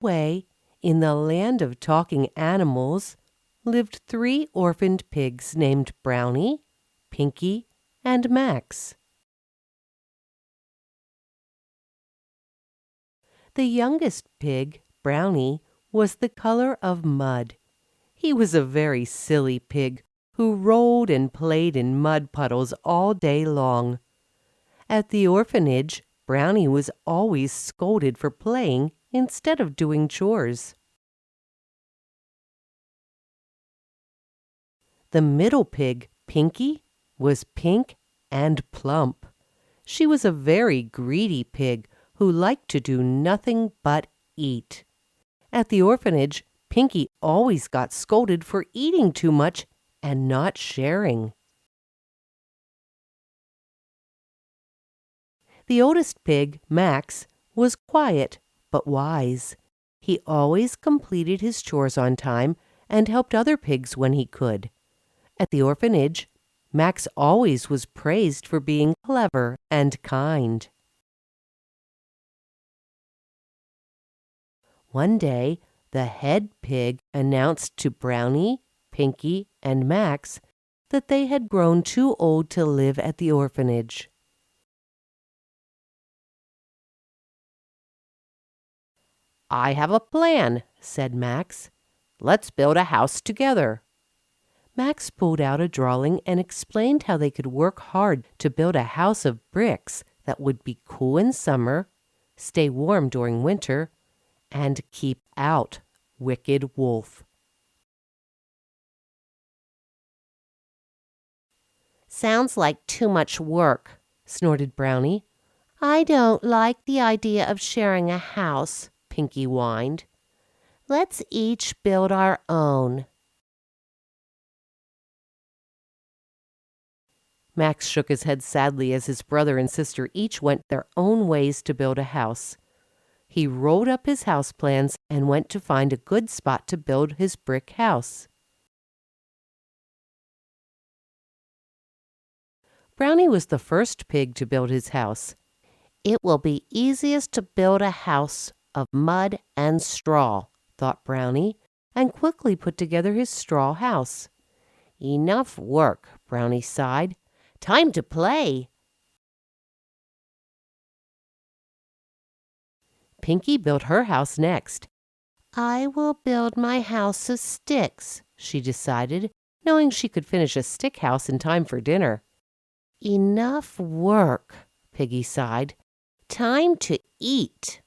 way, in the land of talking animals, lived 3 orphaned pigs named Brownie, Pinky, and Max. The youngest pig, Brownie, was the color of mud. He was a very silly pig who rolled and played in mud puddles all day long. At the orphanage, Brownie was always scolded for playing instead of doing chores. The middle pig, Pinky, was pink and plump. She was a very greedy pig who liked to do nothing but eat. At the orphanage, Pinky always got scolded for eating too much and not sharing. The oldest pig, Max, was quiet but wise. He always completed his chores on time and helped other pigs when he could. At the orphanage, Max always was praised for being clever and kind. One day, the head pig announced to Brownie, Pinky, and Max that they had grown too old to live at the orphanage. "I have a plan," said Max. "Let's build a house together." Max pulled out a drawing and explained how they could work hard to build a house of bricks that would be cool in summer, stay warm during winter, and keep out Wicked Wolf. "Sounds like too much work," snorted Brownie. "I don't like the idea of sharing a house," Pinky whined. "Let's each build our own." Max shook his head sadly as his brother and sister each went their own ways to build a house. He rolled up his house plans and went to find a good spot to build his brick house. Brownie was the first pig to build his house. "It will be easiest to build a house of mud and straw," thought Brownie, and quickly put together his straw house. "Enough work," Brownie sighed. "Time to play." Pinky built her house next. "I will build my house of sticks," she decided, knowing she could finish a stick house in time for dinner. "Enough work," Piggy sighed. "Time to eat."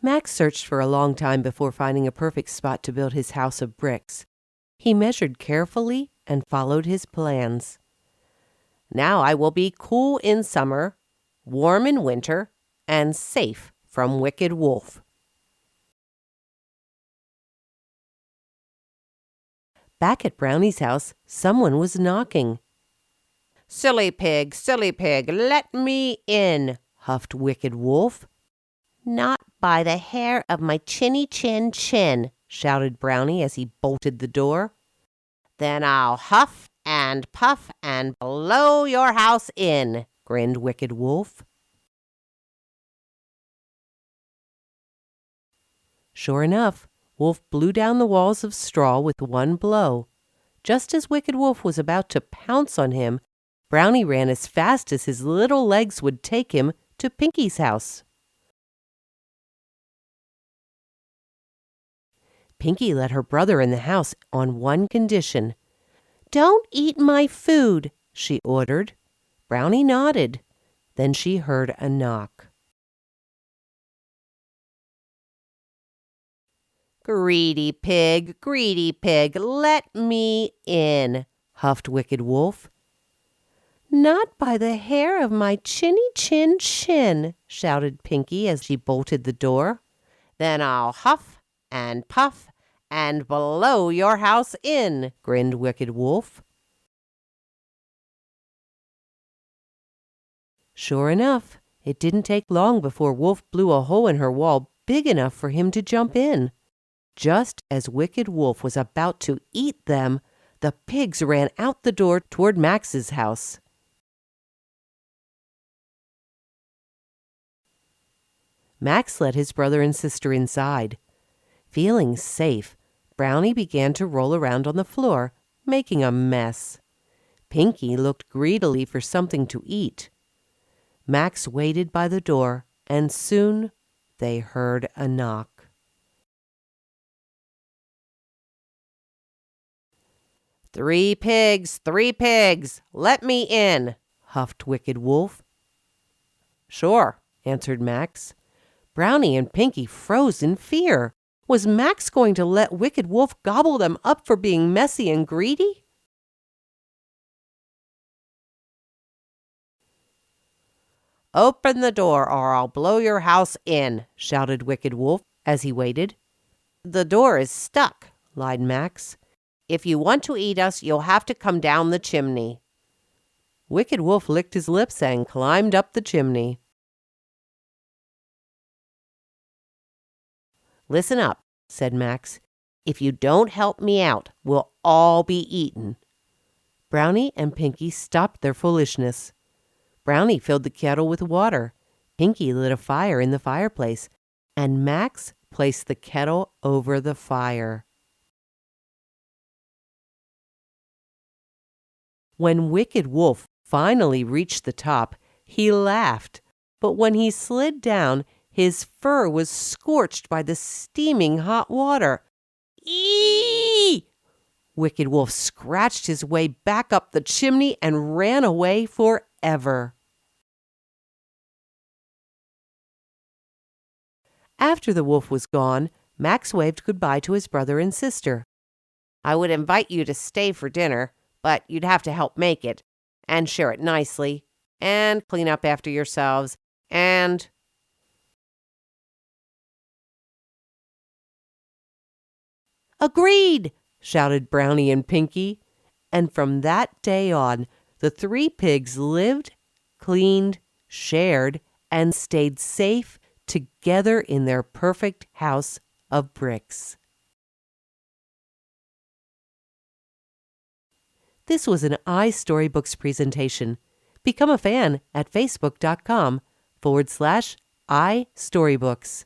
Max searched for a long time before finding a perfect spot to build his house of bricks. He measured carefully and followed his plans. "Now I will be cool in summer, warm in winter, and safe from Wicked Wolf." Back at Brownie's house, someone was knocking. silly pig, let me in," huffed Wicked Wolf. "Not by the hair of my chinny chin chin," shouted Brownie as he bolted the door. "Then I'll huff and puff and blow your house in," grinned Wicked Wolf. Sure enough, Wolf blew down the walls of straw with one blow. Just as Wicked Wolf was about to pounce on him, Brownie ran as fast as his little legs would take him to Pinky's house. Pinky let her brother in the house on one condition. "Don't eat my food," she ordered. Brownie nodded. Then she heard a knock. greedy pig, let me in," huffed Wicked Wolf. "Not by the hair of my chinny chin chin," shouted Pinky as she bolted the door. "Then I'll huff and puff and blow your house in," grinned Wicked Wolf. Sure enough, it didn't take long before Wolf blew a hole in her wall big enough for him to jump in. Just as Wicked Wolf was about to eat them, the pigs ran out the door toward Max's house. Max led his brother and sister inside. Feeling safe, Brownie began to roll around on the floor, making a mess. Pinky looked greedily for something to eat. Max waited by the door, and soon they heard a knock. "3 pigs, 3 pigs, let me in," huffed Wicked Wolf. "Sure," answered Max. Brownie and Pinky froze in fear. Was Max going to let Wicked Wolf gobble them up for being messy and greedy? "Open the door or I'll blow your house in," shouted Wicked Wolf as he waited. "The door is stuck," lied Max. "If you want to eat us, you'll have to come down the chimney." Wicked Wolf licked his lips and climbed up the chimney. "Listen up," said Max. "If you don't help me out, we'll all be eaten." Brownie and Pinky stopped their foolishness. Brownie filled the kettle with water. Pinky lit a fire in the fireplace, and Max placed the kettle over the fire. When Wicked Wolf finally reached the top, he laughed, but when he slid down, his fur was scorched by the steaming hot water. "Eee!" Wicked Wolf scratched his way back up the chimney and ran away forever. After the wolf was gone, Max waved goodbye to his brother and sister. "I would invite you to stay for dinner, but you'd have to help make it, and share it nicely, and clean up after yourselves, and—" "Agreed!" shouted Brownie and Pinky. And from that day on, the 3 pigs lived, cleaned, shared, and stayed safe together in their perfect house of bricks. This was an iStorybooks presentation. Become a fan at facebook.com/iStorybooks.